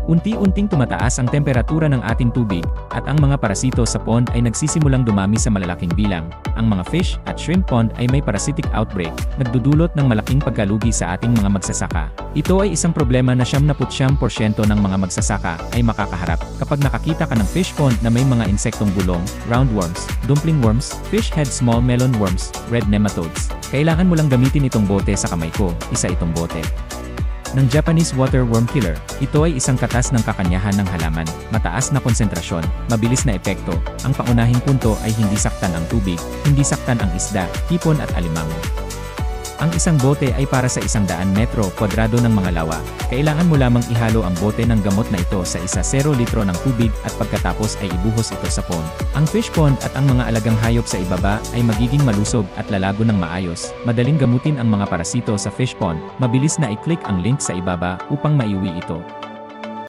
Unti-unting tumataas ang temperatura ng ating tubig, at ang mga parasito sa pond ay nagsisimulang dumami sa malalaking bilang. Ang mga fish at shrimp pond ay may parasitic outbreak, nagdudulot ng malaking pagkalugi sa ating mga magsasaka. Ito ay isang problema na 99% ng mga magsasaka ay makakaharap kapag nakakita ka ng fish pond na may mga insektong bulong, roundworms, dumpling worms, fish head small melon worms, red nematodes. Kailangan mo lang gamitin itong bote sa kamay ko, isa itong bote ng Japanese water worm killer. Ito ay isang katas ng kakanyahan ng halaman, mataas na konsentrasyon, mabilis na epekto. Ang pangunahing punto ay hindi saktan ang tubig, hindi saktan ang isda, hipon at alimango. Ang isang bote ay para sa 100 metro kwadrado ng mga lawa. Kailangan mo lamang ihalo ang bote ng gamot na ito sa 0 litro ng tubig at pagkatapos ay ibuhos ito sa pond. Ang fish pond at ang mga alagang hayop sa ibaba ay magiging malusog at lalago ng maayos. Madaling gamutin ang mga parasito sa fish pond. Mabilis na i-click ang link sa ibaba upang maiuwi ito.